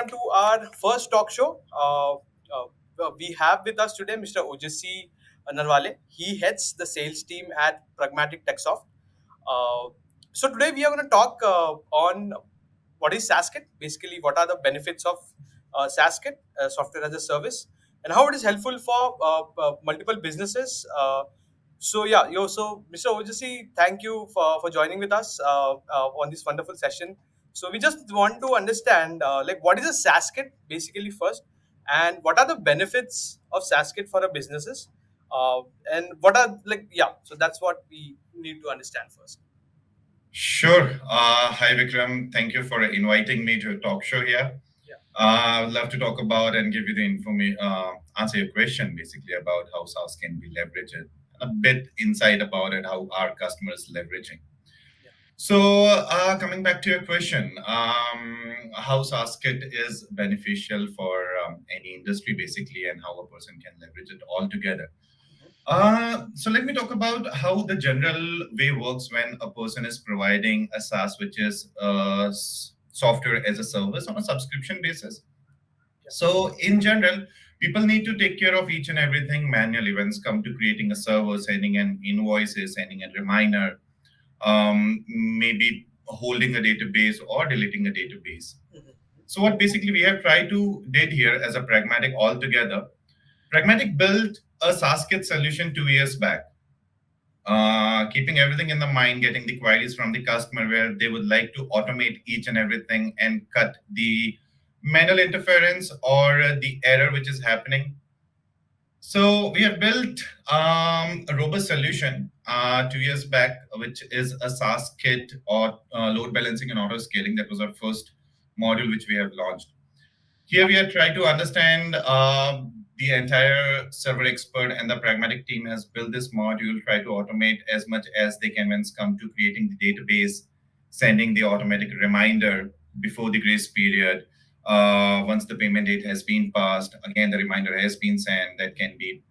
everyone to our first talk show. We have with us today Mr. Ojasi Narwale. He heads the sales team at Pragmatic Techsoft. Uh, so today we are going to talk on what is SaaSkit, basically what are the benefits of SaaSkit, software as a service, and how it is helpful for multiple businesses. So Mr. Ojasi, thank you for joining with us on this wonderful session. So we just want to understand like what is a SaaS kit basically first, and what are the benefits of SaaS kit for our businesses, and what are like yeah. So that's what we need to understand first. Sure. Hi, Vikram. Thank you for inviting me to a talk show here. Yeah. I would love to talk about and give you the information, answer your question basically about how SaaS can be leveraged, a bit insight about it, how our customers leveraging. Yeah. So, coming back to your question, how SaaS kit is beneficial for any industry basically, and how a person can leverage it all together. So let me talk about how the general way works when a person is providing a SaaS, which is software as a service on a subscription basis. Yeah. So in general, people need to take care of each and everything manually when it's come to creating a server, sending an invoices, sending a reminder, maybe holding a database or deleting a database. Mhm. So what basically we have tried to did here as a pragmatic altogether. Pragmatic built a SaaSkit solution 2 years back, keeping everything in the mind, getting the queries from the customer where they would like to automate each and everything and cut the manual interference or the error which is happening. So we have built a robust solution 2 years back, which is a SaaS kit or load balancing and auto scaling. That was our first module which we have launched. Here we are trying to understand the entire server expert and the pragmatic team has built this module, try to automate as much as they can when it's come to creating the database, sending the automatic reminder before the grace period. Once the payment date has been passed, again, the reminder has been sent. That can be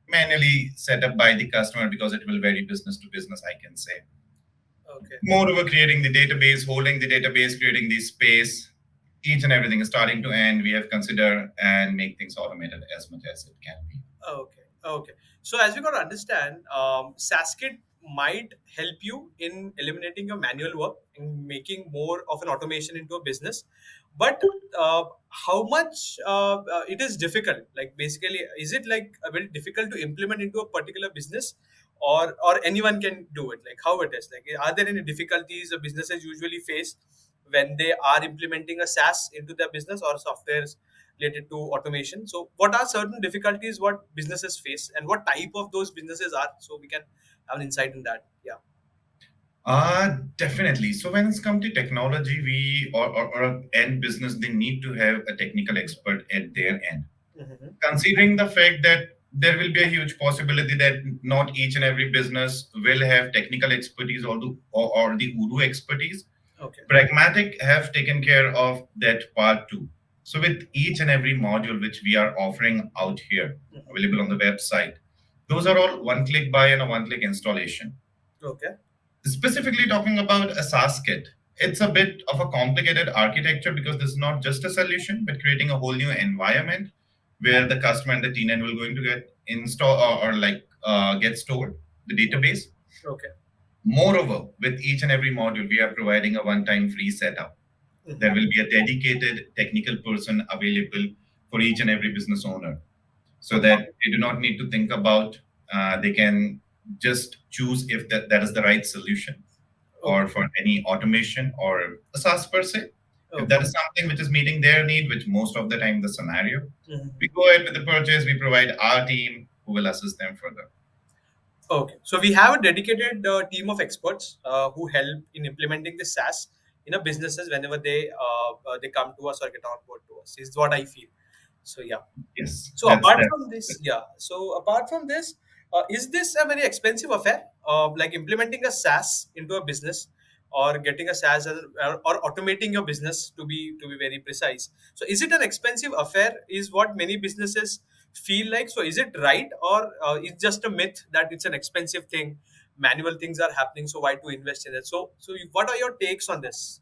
manually set up by the customer because it will vary business to business, I can say. Okay. Moreover, creating the database, holding the database, creating the space, each and everything is starting to end. We have considered and make things automated as much as it can be. Okay. Okay. So as we got to understand, SaaSkit might help you in eliminating your manual work and making more of an automation into a business. But how much it is difficult? Like basically, is it like a very difficult to implement into a particular business, or anyone can do it? Like how it is? Like are there any difficulties the businesses usually face when they are implementing a SaaS into their business or software related to automation? So what are certain difficulties what businesses face, and what type of those businesses are, so we can have an insight in that? Yeah. Definitely. So when it's come to technology, we or end business, they need to have a technical expert at their end. Mm-hmm. Considering the fact that there will be a huge possibility that not each and every business will have technical expertise or the Udo expertise, Okay. Pragmatic have taken care of that part too. So with each and every module which we are offering out here, Mm-hmm. available on the website, those are all one-click buy and a one-click installation. Okay. Specifically talking about a SaaS kit, it's a bit of a complicated architecture because this is not just a solution, but creating a whole new environment where the customer and the tenant will going to get install or get stored the database. Okay. Moreover, with each and every module, we are providing a one-time free setup. There Mm-hmm. will be a dedicated technical person available for each and every business owner so Okay. that they do not need to think about, they can just choose if that is the right solution or Okay. for any automation or a SaaS per se. If Okay. that is something which is meeting their need, which most of the time the scenario, we Mm-hmm. go ahead with the purchase, we provide our team who will assist them further. Okay, so we have a dedicated team of experts who help in implementing the SaaS in a businesses whenever they come to us or get on board to us. Is what I feel. So yeah. Yes, So apart from this, yeah. So apart from this, is this a very expensive affair? Like implementing a SaaS into a business, or getting a SaaS or automating your business to be very precise. So is it an expensive affair? Is what many businesses feel like. So is it right, or it's just a myth that it's an expensive thing? Manual things are happening, so why to invest in it? So what are your takes on this?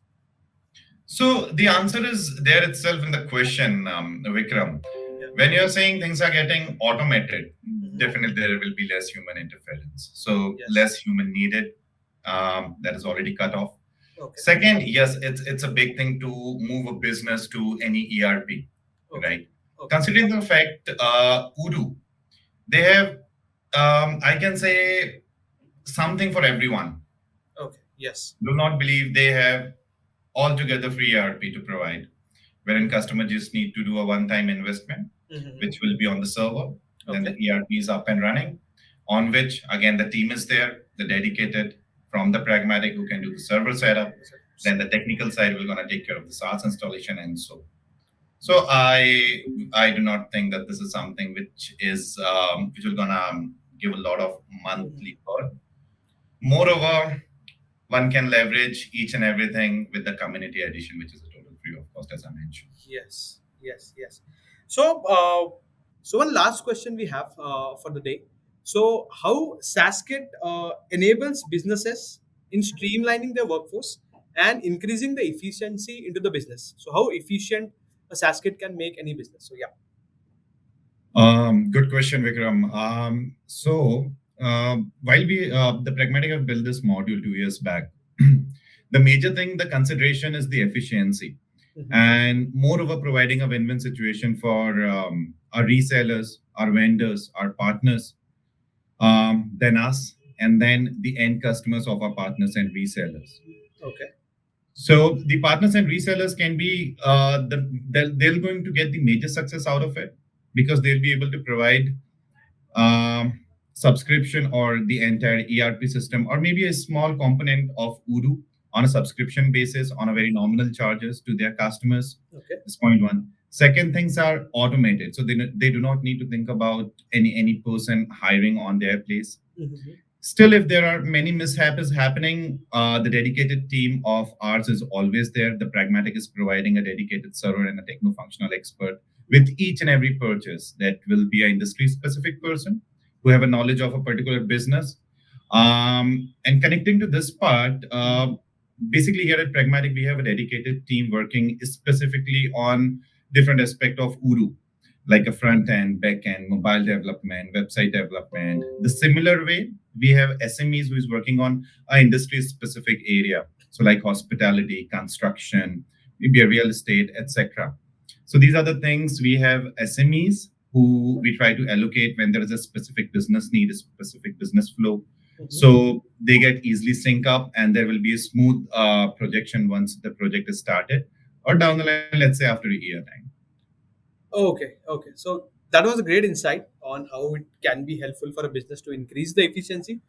So the answer is there itself in the question, Vikram. Yeah. When you're saying things are getting automated, Hmm. definitely there will be less human interference. So Yes. less human needed. That is already cut off. Okay. Second, yes, it's a big thing to move a business to any ERP, Okay. right? Okay. Considering the fact, Udo, they have, I can say, something for everyone. Okay. Yes. Do not believe they have altogether free ERP to provide, wherein customer just need to do a one-time investment, Hmm. which will be on the server. Then the Okay. ERP is up and running, on which again the team is there, the dedicated from the Pragmatic who can do the server setup. Then the technical side will gonna take care of the SaaS installation and so. So I do not think that this is something which will gonna give a lot of Mhm. monthly burn. Moreover, one can leverage each and everything with the community edition, which is a total free of cost, as I mentioned. Yes, yes, yes. So, so one last question we have for the day. So, how SaaSkit enables businesses in streamlining their workforce and increasing the efficiency into the business? So, how efficient a SaaSkit can make any business? So, yeah. Good question, Vikram. While the Pragmatic have built this module 2 years back, the major thing, the consideration is the efficiency, Hmm. and moreover, providing a win-win situation for our resellers, our vendors, our partners, then us, and then the end customers of our partners and resellers. Okay. So the partners and resellers can be they're going to get the major success out of it because they'll be able to provide subscription or the entire ERP system, or maybe a small component of Udo on a subscription basis on a very nominal charges to their customers. Okay. That's point one. Second, things are automated, so they do not need to think about any person hiring on their place. Hmm. Still, if there are many mishaps happening, the dedicated team of ours is always there. The Pragmatic is providing a dedicated server and a techno-functional expert with each and every purchase that will be an industry-specific person who have a knowledge of a particular business. And connecting to this part, basically here at Pragmatic, we have a dedicated team working specifically on different aspect of Uru, like a front end, back end, mobile development, website development. The similar way, we have SMEs who is working on a industry specific area. So like hospitality, construction, maybe a real estate, etc. So these are the things we have SMEs who we try to allocate when there is a specific business need, a specific business flow. Hmm. So they get easily sync up and there will be a smooth projection once the project is started or down the line, let's say after a year time. Okay, okay. So that was a great insight on how it can be helpful for a business to increase the efficiency.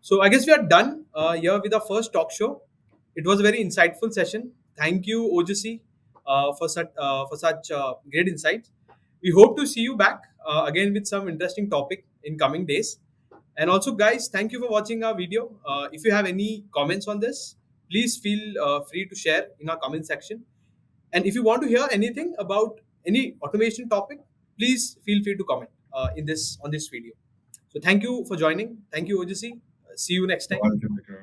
So I guess we are done here with our first talk show. It was a very insightful session. Thank you, OGC, for such great insights. We hope to see you back again with some interesting topic in coming days. And also, guys, thank you for watching our video. If you have any comments on this, please feel free to share in our comment section. And if you want to hear anything about any automation topic, please feel free to comment in this on this video. So thank you for joining. Thank you, OGC. See you next time. Welcome, Vikram.